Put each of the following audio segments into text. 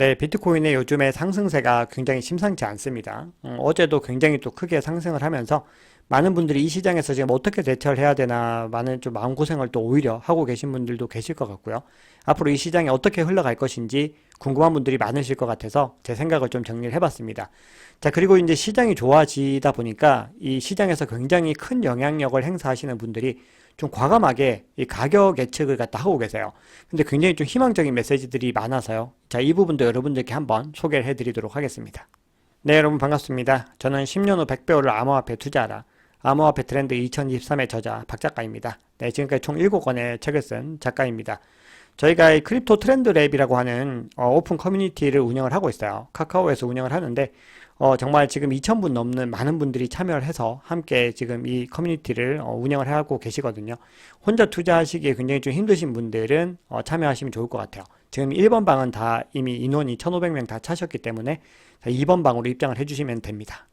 네, 비트코인의 요즘의 상승세가 굉장히 심상치 않습니다. 어제도 굉장히 또 크게 상승을 하면서 많은 분들이 이 시장에서 지금 어떻게 대처를 해야 되나 많은 좀 마음고생을 또 오히려 하고 계신 분들도 계실 것 같고요. 앞으로 이 시장이 어떻게 흘러갈 것인지 궁금한 분들이 많으실 것 같아서 제 생각을 좀 정리를 해봤습니다. 자, 그리고 이제 시장이 좋아지다 보니까 이 시장에서 굉장히 큰 영향력을 행사하시는 분들이 좀 과감하게 이 가격 예측을 갖다 하고 계세요. 근데 굉장히 좀 희망적인 메시지들이 많아서요. 자, 이 부분도 여러분들께 한번 소개를 해드리도록 하겠습니다. 네, 여러분 반갑습니다. 저는 10년 후 100배우를 암호화폐 투자하라. 암호화폐 트렌드 2023의 저자 박 작가입니다. 네, 지금까지 총 7권의 책을 쓴 작가입니다. 저희가 이 크립토 트렌드 랩이라고 하는 오픈 커뮤니티를 운영을 하고 있어요. 카카오에서 운영을 하는데 정말 지금 2,000분 넘는 많은 분들이 참여를 해서 함께 지금 이 커뮤니티를 운영을 하고 계시거든요. 혼자 투자하시기에 굉장히 좀 힘드신 분들은 참여하시면 좋을 것 같아요. 지금 1번 방은 다 이미 인원이 1,500명 다 차셨기 때문에 2번 방으로 입장을 해주시면 됩니다.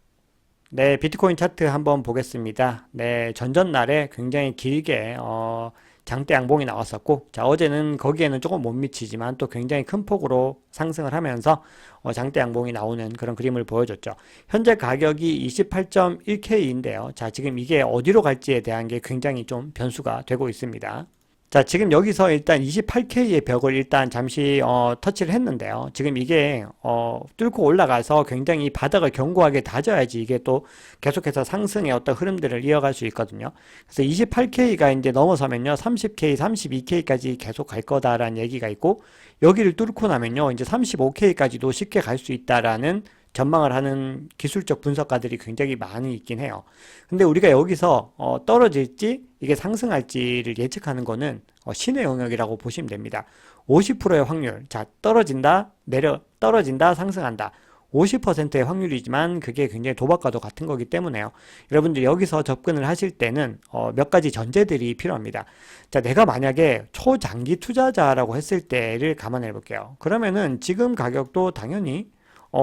네, 비트코인 차트 한번 보겠습니다. 네, 전전날에 굉장히 길게 장대 양봉이 나왔었고, 자, 어제는 거기에는 조금 못 미치지만 또 굉장히 큰 폭으로 상승을 하면서 장대 양봉이 나오는 그런 그림을 보여줬죠. 현재 가격이 28.1K인데요. 자, 지금 이게 어디로 갈지에 대한 게 굉장히 좀 변수가 되고 있습니다. 자, 지금 여기서 일단 28K의 벽을 일단 잠시 터치를 했는데요. 지금 이게 뚫고 올라가서 굉장히 바닥을 견고하게 다져야지 이게 또 계속해서 상승의 어떤 흐름들을 이어갈 수 있거든요. 그래서 28K가 이제 넘어서면요, 30K, 32K까지 계속 갈 거다라는 얘기가 있고, 여기를 뚫고 나면요, 이제 35K까지도 쉽게 갈 수 있다라는 전망을 하는 기술적 분석가들이 굉장히 많이 있긴 해요. 근데 우리가 여기서 떨어질지 이게 상승할지를 예측하는 거는 신의 영역이라고 보시면 됩니다. 50%의 확률, 자, 떨어진다, 상승한다. 50%의 확률이지만 그게 굉장히 도박과도 같은 거기 때문에요. 여러분들 여기서 접근을 하실 때는 몇 가지 전제들이 필요합니다. 자, 내가 만약에 초장기 투자자라고 했을 때를 감안해 볼게요. 그러면은 지금 가격도 당연히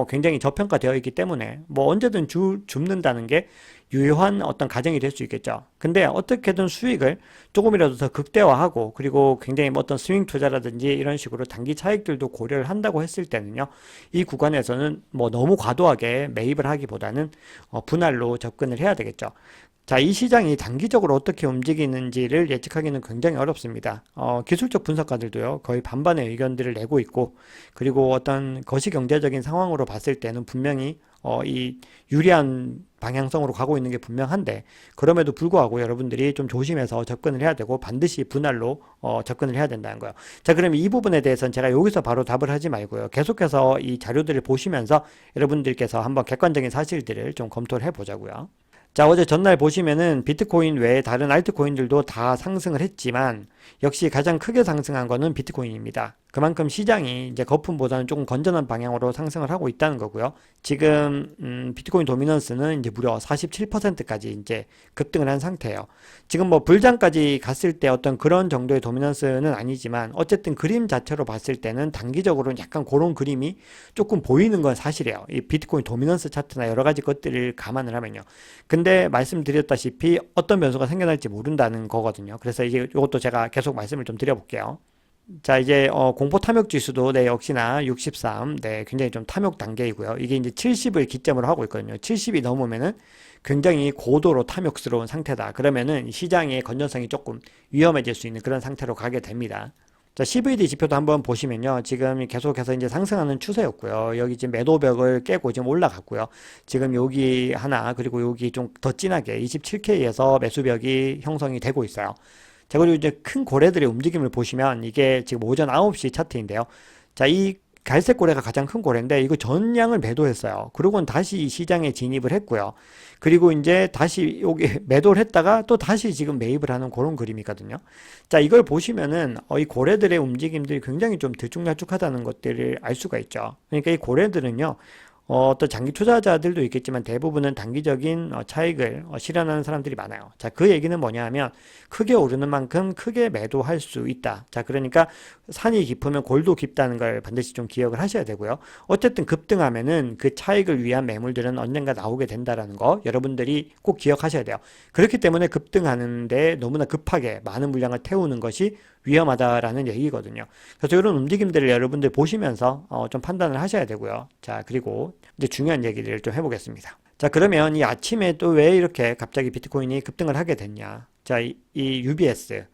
굉장히 저평가되어 있기 때문에 뭐 언제든 줍는다는 게 유효한 어떤 가정이 될 수 있겠죠. 근데 어떻게든 수익을 조금이라도 더 극대화하고, 그리고 굉장히 뭐 어떤 스윙 투자라든지 이런 식으로 단기 차익들도 고려를 한다고 했을 때는요, 이 구간에서는 뭐 너무 과도하게 매입을 하기보다는 분할로 접근을 해야 되겠죠. 자, 이 시장이 단기적으로 어떻게 움직이는지를 예측하기는 굉장히 어렵습니다. 기술적 분석가들도요, 거의 반반의 의견들을 내고 있고, 그리고 어떤 거시경제적인 상황으로 봤을 때는 분명히 이 유리한 방향성으로 가고 있는 게 분명한데, 그럼에도 불구하고 여러분들이 좀 조심해서 접근을 해야 되고 반드시 분할로 접근을 해야 된다는 거예요. 자, 그럼 이 부분에 대해서는 제가 여기서 바로 답을 하지 말고요, 계속해서 이 자료들을 보시면서 여러분들께서 한번 객관적인 사실들을 좀 검토를 해보자고요. 자, 어제 전날 보시면은 비트코인 외에 다른 알트코인들도 다 상승을 했지만 역시 가장 크게 상승한 거는 비트코인입니다. 그만큼 시장이 이제 거품보다는 조금 건전한 방향으로 상승을 하고 있다는 거고요. 지금 비트코인 도미넌스는 이제 무려 47%까지 이제 급등을 한 상태예요. 지금 뭐 불장까지 갔을 때 어떤 그런 정도의 도미넌스는 아니지만 어쨌든 그림 자체로 봤을 때는 단기적으로는 약간 그런 그림이 조금 보이는 건 사실이에요. 이 비트코인 도미넌스 차트나 여러 가지 것들을 감안을 하면요. 근데 말씀드렸다시피 어떤 변수가 생겨날지 모른다는 거거든요. 그래서 이제 이것도 제가 계속 말씀을 좀 드려볼게요. 자, 이제 공포 탐욕 지수도 네, 역시나 63, 네, 굉장히 좀 탐욕 단계이고요. 이게 이제 70을 기점으로 하고 있거든요. 70이 넘으면은 굉장히 고도로 탐욕스러운 상태다. 그러면은 시장의 건전성이 조금 위험해질 수 있는 그런 상태로 가게 됩니다. 자, CVD 지표도 한번 보시면요, 지금 계속해서 이제 상승하는 추세였고요. 여기 지금 매도벽을 깨고 지금 올라갔고요. 지금 여기 하나, 그리고 여기 좀 더 진하게 27K에서 매수벽이 형성이 되고 있어요. 자, 그리고 이제 큰 고래들의 움직임을 보시면 이게 지금 오전 9시 차트인데요. 자, 이 갈색 고래가 가장 큰 고래인데 이거 전량을 매도했어요. 그러고는 다시 이 시장에 진입을 했고요. 그리고 이제 다시 여기 매도를 했다가 또 다시 지금 매입을 하는 그런 그림이거든요. 자, 이걸 보시면은 이 고래들의 움직임들이 굉장히 좀 들쭉날쭉하다는 것들을 알 수가 있죠. 그러니까 이 고래들은요, 또 장기 투자자들도 있겠지만 대부분은 단기적인 차익을 실현하는 사람들이 많아요. 자, 그 얘기는 뭐냐 하면 크게 오르는 만큼 크게 매도할 수 있다. 자, 그러니까 산이 깊으면 골도 깊다는 걸 반드시 좀 기억을 하셔야 되고요. 어쨌든 급등하면은 그 차익을 위한 매물들은 언젠가 나오게 된다라는 거 여러분들이 꼭 기억하셔야 돼요. 그렇기 때문에 급등하는데 너무나 급하게 많은 물량을 태우는 것이 위험하다라는 얘기거든요. 그래서 이런 움직임들을 여러분들 보시면서 좀 판단을 하셔야 되고요. 자, 그리고 이제 중요한 얘기를 좀 해보겠습니다. 자, 그러면 이 아침에 또 왜 이렇게 갑자기 비트코인이 급등을 하게 됐냐? 자, 이 UBS.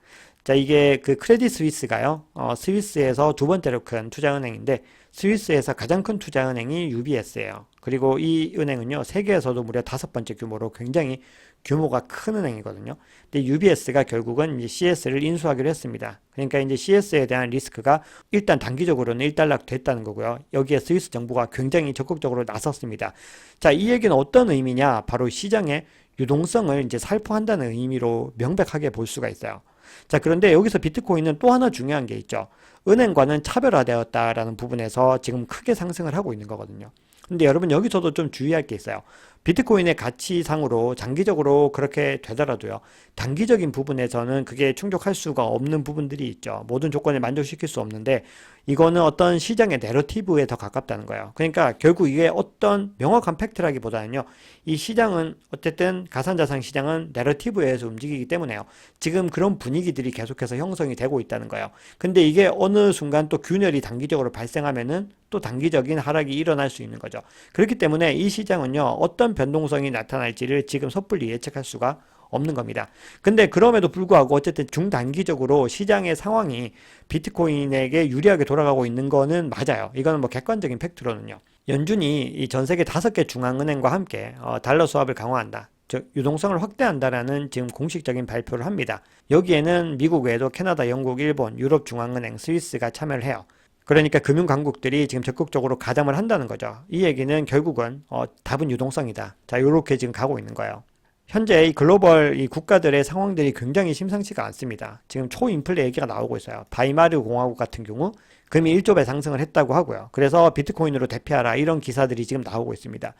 자, 이게 그 크레딧 스위스가요. 스위스에서 두 번째로 큰 투자은행인데 스위스에서 가장 큰 투자은행이 UBS예요. 그리고 이 은행은요, 세계에서도 무려 다섯 번째 규모로 굉장히 규모가 큰 은행이거든요. 근데 UBS가 결국은 이제 CS를 인수하기로 했습니다. 그러니까 이제 CS에 대한 리스크가 일단 단기적으로는 일단락 됐다는 거고요. 여기에 스위스 정부가 굉장히 적극적으로 나섰습니다. 자, 이 얘기는 어떤 의미냐? 바로 시장의 유동성을 이제 살포한다는 의미로 명백하게 볼 수가 있어요. 자, 그런데 여기서 비트코인은 또 하나 중요한 게 있죠. 은행과는 차별화되었다라는 부분에서 지금 크게 상승을 하고 있는 거거든요. 근데 여러분 여기서도 좀 주의할 게 있어요. 비트코인의 가치상으로 장기적으로 그렇게 되더라도요. 단기적인 부분에서는 그게 충족할 수가 없는 부분들이 있죠. 모든 조건을 만족시킬 수 없는데 이거는 어떤 시장의 내러티브에 더 가깝다는 거예요. 그러니까 결국 이게 어떤 명확한 팩트라기보다는요. 이 시장은 어쨌든 가상자산 시장은 내러티브에서 움직이기 때문에요. 지금 그런 분위기들이 계속해서 형성이 되고 있다는 거예요. 근데 이게 어느 순간 또 균열이 단기적으로 발생하면은 또 단기적인 하락이 일어날 수 있는 거죠. 그렇기 때문에 이 시장은요. 어떤 변동성이 나타날지를 지금 섣불리 예측할 수가 없는 겁니다. 근데 그럼에도 불구하고 어쨌든 중단기적으로 시장의 상황이 비트코인에게 유리하게 돌아가고 있는 거는 맞아요. 이거는 뭐 객관적인 팩트로는요. 연준이 이 전 세계 5개 중앙은행과 함께 달러 수합을 강화한다. 즉 유동성을 확대한다라는 지금 공식적인 발표를 합니다. 여기에는 미국 외에도 캐나다, 영국, 일본, 유럽 중앙은행, 스위스가 참여를 해요. 그러니까 금융 강국들이 지금 적극적으로 가담을 한다는 거죠. 이 얘기는 결국은 답은 유동성이다. 자, 이렇게 지금 가고 있는 거예요. 현재 이 글로벌 이 국가들의 상황들이 굉장히 심상치가 않습니다. 지금 초인플레 얘기가 나오고 있어요. 바이마르 공화국 같은 경우 금이 1조 배 상승을 했다고 하고요. 그래서 비트코인으로 대피하라 이런 기사들이 지금 나오고 있습니다.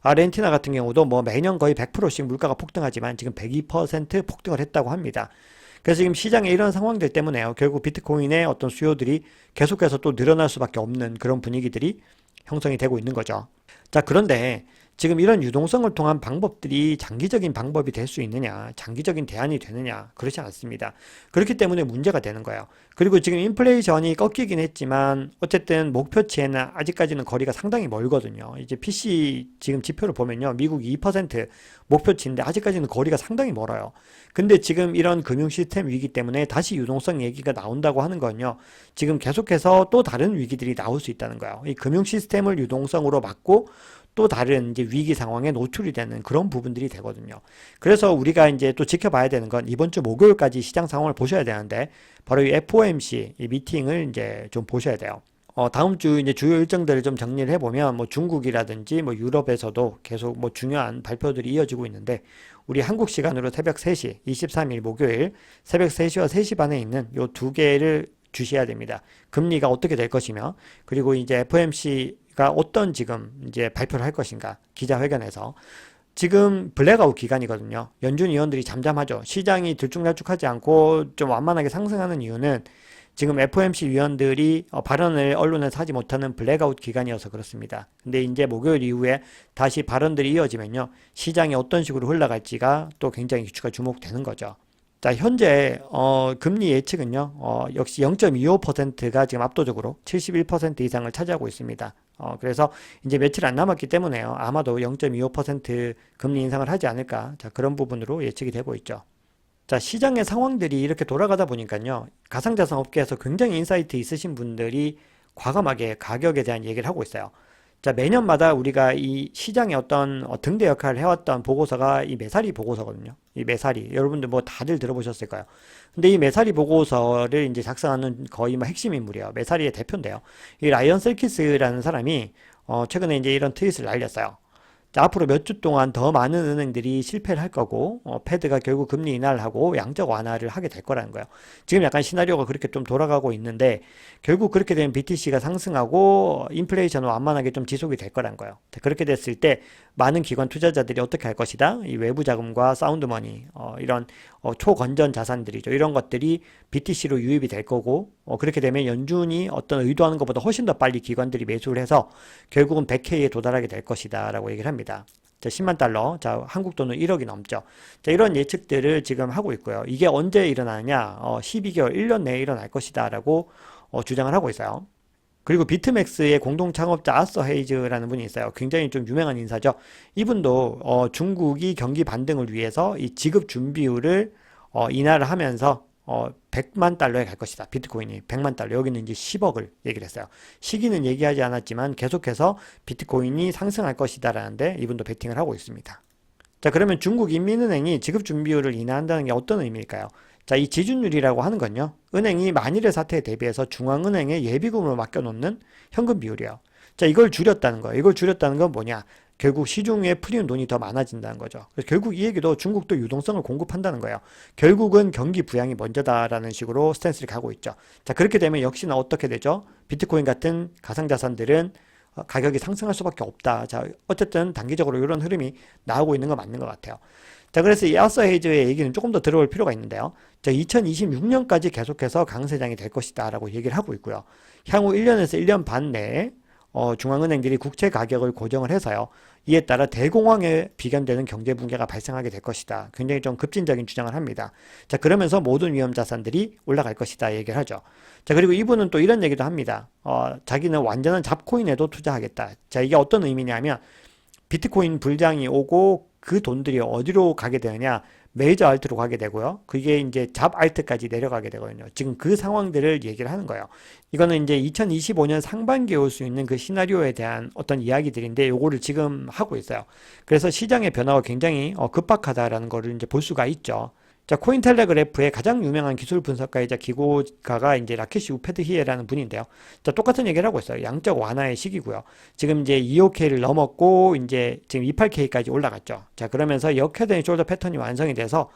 아르헨티나 같은 경우도 뭐 매년 거의 100%씩 물가가 폭등하지만 지금 102% 폭등을 했다고 합니다. 그래서 지금 시장에 이런 상황들 때문에요. 결국 비트코인의 어떤 수요들이 계속해서 또 늘어날 수밖에 없는 그런 분위기들이 형성이 되고 있는 거죠. 자, 그런데 지금 이런 유동성을 통한 방법들이 장기적인 방법이 될 수 있느냐, 장기적인 대안이 되느냐, 그렇지 않습니다. 그렇기 때문에 문제가 되는 거예요. 그리고 지금 인플레이션이 꺾이긴 했지만 어쨌든 목표치에는 아직까지는 거리가 상당히 멀거든요. 이제 PC 지금 지표를 보면요. 미국이 2% 목표치인데 아직까지는 거리가 상당히 멀어요. 근데 지금 이런 금융 시스템 위기 때문에 다시 유동성 얘기가 나온다고 하는 건요. 지금 계속해서 또 다른 위기들이 나올 수 있다는 거예요. 이 금융 시스템을 유동성으로 막고 또 다른 이제 위기 상황에 노출이 되는 그런 부분들이 되거든요. 그래서 우리가 이제 또 지켜봐야 되는 건 이번 주 목요일까지 시장 상황을 보셔야 되는데 바로 이 FOMC 이 미팅을 이제 좀 보셔야 돼요. 다음 주 이제 주요 일정들을 좀 정리를 해보면 뭐 중국이라든지 뭐 유럽에서도 계속 뭐 중요한 발표들이 이어지고 있는데 우리 한국 시간으로 새벽 3시 23일 목요일 새벽 3시와 3시 반에 있는 요 두 개를 주시해야 됩니다. 금리가 어떻게 될 것이며 그리고 이제 FOMC가 어떤 지금 이제 발표를 할 것인가 기자회견에서 지금 블랙아웃 기간이거든요. 연준 위원들이 잠잠하죠. 시장이 들쭉날쭉하지 않고 좀 완만하게 상승하는 이유는 지금 FOMC 위원들이 발언을 언론에서 하지 못하는 블랙아웃 기간이어서 그렇습니다. 근데 이제 목요일 이후에 다시 발언들이 이어지면요. 시장이 어떤 식으로 흘러갈지가 또 굉장히 주목되는 거죠. 자, 현재 금리 예측은요. 역시 0.25%가 지금 압도적으로 71% 이상을 차지하고 있습니다. 그래서 이제 며칠 안 남았기 때문에요. 아마도 0.25% 금리 인상을 하지 않을까. 자, 그런 부분으로 예측이 되고 있죠. 자, 시장의 상황들이 이렇게 돌아가다 보니까요. 가상자산 업계에서 굉장히 인사이트 있으신 분들이 과감하게 가격에 대한 얘기를 하고 있어요. 자, 매년마다 우리가 이 시장의 어떤 등대 역할을 해왔던 보고서가 이 매사리 보고서거든요. 이 매사리. 여러분들 뭐 다들 들어보셨을 까요 근데 이 매사리 보고서를 이제 작성하는 거의 뭐 핵심 인물이에요. 매사리의 대표인데요. 이 라이언 셀키스라는 사람이 최근에 이제 이런 트윗을 날렸어요. 자, 앞으로 몇 주 동안 더 많은 은행들이 실패를 할 거고 패드가 결국 금리 인하를 하고 양적 완화를 하게 될 거라는 거예요. 지금 약간 시나리오가 그렇게 좀 돌아가고 있는데 결국 그렇게 되면 BTC가 상승하고 인플레이션은 완만하게 좀 지속이 될 거라는 거예요. 그렇게 됐을 때 많은 기관 투자자들이 어떻게 할 것이다? 이 외부 자금과 사운드머니 이런 초건전 자산들이죠. 이런 것들이 BTC로 유입이 될 거고 그렇게 되면 연준이 어떤 의도하는 것보다 훨씬 더 빨리 기관들이 매수를 해서 결국은 100K에 도달하게 될 것이다 라고 얘기를 합니다. 자, 10만 달러. 자, 한국 돈은 1억이 넘죠. 자, 이런 예측들을 지금 하고 있고요. 이게 언제 일어나느냐? 12개월, 1년 내에 일어날 것이다라고 주장을 하고 있어요. 그리고 비트맥스의 공동 창업자 아서 헤이즈라는 분이 있어요. 굉장히 좀 유명한 인사죠. 이분도 중국이 경기 반등을 위해서 이 지급 준비율을 인하를 하면서 100만 달러에 갈 것이다. 비트코인이 100만 달러. 여기는 이제 10억을 얘기를 했어요. 시기는 얘기하지 않았지만 계속해서 비트코인이 상승할 것이다라는데 이분도 베팅을 하고 있습니다. 자, 그러면 중국인민은행이 지급 준비율을 인하한다는 게 어떤 의미일까요? 자, 이 지준율이라고 하는 건요, 은행이 만일의 사태에 대비해서 중앙은행에 예비금으로 맡겨놓는 현금 비율이에요. 자, 이걸 줄였다는 거예요. 이걸 줄였다는 건 뭐냐? 결국 시중에 풀리는 돈이 더 많아진다는 거죠. 그래서 결국 이 얘기도 중국도 유동성을 공급한다는 거예요. 결국은 경기 부양이 먼저다라는 식으로 스탠스를 가고 있죠. 자, 그렇게 되면 역시나 어떻게 되죠? 비트코인 같은 가상자산들은 가격이 상승할 수밖에 없다. 자, 어쨌든 단기적으로 이런 흐름이 나오고 있는 건 맞는 것 같아요. 자, 그래서 이 아서 헤이즈의 얘기는 조금 더 들어볼 필요가 있는데요. 자, 2026년까지 계속해서 강세장이 될 것이다 라고 얘기를 하고 있고요. 향후 1년에서 1년 반 내에 중앙은행들이 국채 가격을 고정을 해서요, 이에 따라 대공황에 비견되는 경제 붕괴가 발생하게 될 것이다. 굉장히 좀 급진적인 주장을 합니다. 자, 그러면서 모든 위험 자산들이 올라갈 것이다 얘기를 하죠. 자, 그리고 이분은 또 이런 얘기도 합니다. 자기는 완전한 잡코인에도 투자하겠다. 자, 이게 어떤 의미냐면 비트코인 불장이 오고 그 돈들이 어디로 가게 되느냐? 메이저 알트로 가게 되고요. 그게 이제 잡 알트까지 내려가게 되거든요. 지금 그 상황들을 얘기를 하는 거예요. 이거는 이제 2025년 상반기에 올 수 있는 그 시나리오에 대한 어떤 이야기들인데 요거를 지금 하고 있어요. 그래서 시장의 변화가 굉장히 급박하다라는 거를 이제 볼 수가 있죠. 자, 코인텔레그래프의 가장 유명한 기술 분석가이자 기고가가 이제 라케시 우패드히에라는 분인데요. 자, 똑같은 얘기를 하고 있어요. 양적 완화의 시기고요. 지금 이제 25K를 넘었고 이제 지금 28K까지 올라갔죠. 자, 그러면서 역헤드 앤 숄더 패턴이 완성이 돼서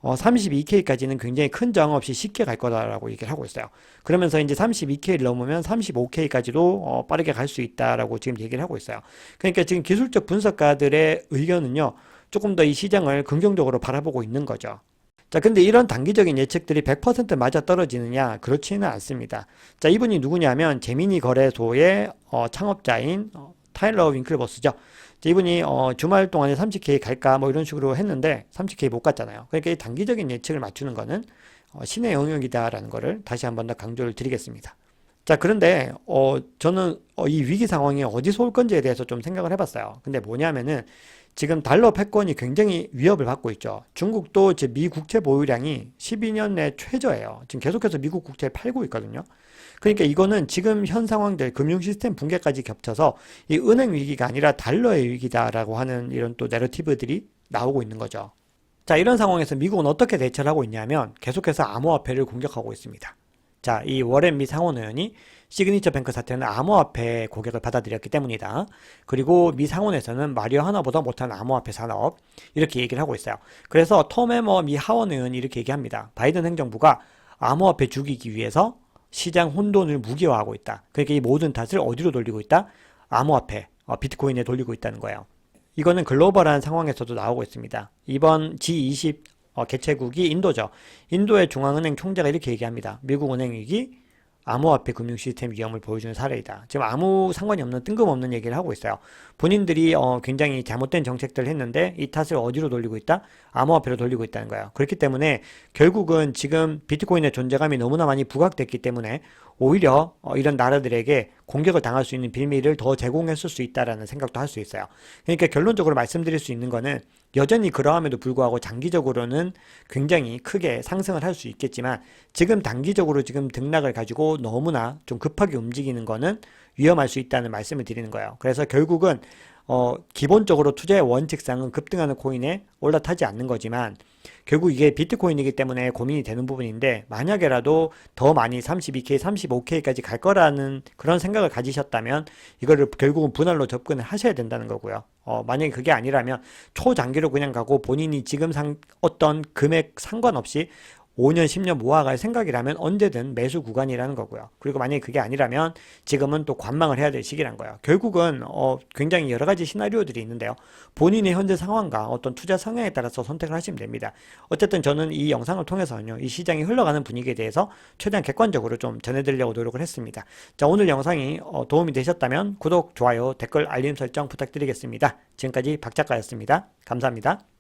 32K까지는 굉장히 큰 저항 없이 쉽게 갈 거다라고 얘기를 하고 있어요. 그러면서 이제 32K를 넘으면 35K까지도 빠르게 갈 수 있다라고 지금 얘기를 하고 있어요. 그러니까 지금 기술적 분석가들의 의견은요, 조금 더 이 시장을 긍정적으로 바라보고 있는 거죠. 자, 근데 이런 단기적인 예측들이 100% 맞아 떨어지느냐? 그렇지는 않습니다. 자, 이분이 누구냐면 제미니 거래소의 창업자인 타일러 윙클버스죠. 자, 이분이 주말 동안에 30K 갈까 뭐 이런 식으로 했는데 30K 못 갔잖아요. 그러니까 이 단기적인 예측을 맞추는 거는 신의 영역이다라는 거를 다시 한 번 더 강조를 드리겠습니다. 자, 그런데 저는 이 위기 상황이 어디서 올 건지에 대해서 좀 생각을 해봤어요. 근데 뭐냐면은 지금 달러 패권이 굉장히 위협을 받고 있죠. 중국도 이제 미 국채 보유량이 12년 내 최저예요. 지금 계속해서 미국 국채를 팔고 있거든요. 그러니까 이거는 지금 현 상황들 금융 시스템 붕괴까지 겹쳐서 이 은행 위기가 아니라 달러의 위기다라고 하는 이런 또 내러티브들이 나오고 있는 거죠. 자, 이런 상황에서 미국은 어떻게 대처를 하고 있냐면 계속해서 암호화폐를 공격하고 있습니다. 자, 이 워렌 미 상원 의원이 시그니처 뱅크 사태는 암호화폐 고객을 받아들였기 때문이다. 그리고 미 상원에서는 마리오 하나보다 못한 암호화폐 산업, 이렇게 얘기를 하고 있어요. 그래서 톰 해머 미 하원 의원이 이렇게 얘기합니다. 바이든 행정부가 암호화폐 죽이기 위해서 시장 혼돈을 무기화하고 있다. 그러니까 이 모든 탓을 어디로 돌리고 있다? 암호화폐, 비트코인에 돌리고 있다는 거예요. 이거는 글로벌한 상황에서도 나오고 있습니다. 이번 G20 개최국이 인도죠. 인도의 중앙은행 총재가 이렇게 얘기합니다. 미국 은행 위기, 암호화폐 금융 시스템 위험을 보여주는 사례이다. 지금 아무 상관이 없는 뜬금없는 얘기를 하고 있어요. 본인들이 굉장히 잘못된 정책들을 했는데 이 탓을 어디로 돌리고 있다? 암호화폐로 돌리고 있다는 거예요. 그렇기 때문에 결국은 지금 비트코인의 존재감이 너무나 많이 부각됐기 때문에 오히려 이런 나라들에게 공격을 당할 수 있는 빌미를 더 제공했을 수 있다라는 생각도 할 수 있어요. 그러니까 결론적으로 말씀드릴 수 있는 거는 여전히 그러함에도 불구하고 장기적으로는 굉장히 크게 상승을 할 수 있겠지만 지금 단기적으로 지금 등락을 가지고 너무나 좀 급하게 움직이는 거는 위험할 수 있다는 말씀을 드리는 거예요. 그래서 결국은 기본적으로 투자의 원칙상은 급등하는 코인에 올라타지 않는 거지만 결국 이게 비트코인이기 때문에 고민이 되는 부분인데 만약에라도 더 많이 32K, 35K까지 갈 거라는 그런 생각을 가지셨다면 이거를 결국은 분할로 접근을 하셔야 된다는 거고요. 만약에 그게 아니라면 초장기로 그냥 가고 본인이 지금 어떤 금액 상관없이 5년, 10년 모아갈 생각이라면 언제든 매수 구간이라는 거고요. 그리고 만약에 그게 아니라면 지금은 또 관망을 해야 될 시기란 거예요. 결국은 굉장히 여러 가지 시나리오들이 있는데요. 본인의 현재 상황과 어떤 투자 성향에 따라서 선택을 하시면 됩니다. 어쨌든 저는 이 영상을 통해서는요, 이 시장이 흘러가는 분위기에 대해서 최대한 객관적으로 좀 전해드리려고 노력을 했습니다. 자, 오늘 영상이 도움이 되셨다면 구독, 좋아요, 댓글, 알림 설정 부탁드리겠습니다. 지금까지 박 작가였습니다. 감사합니다.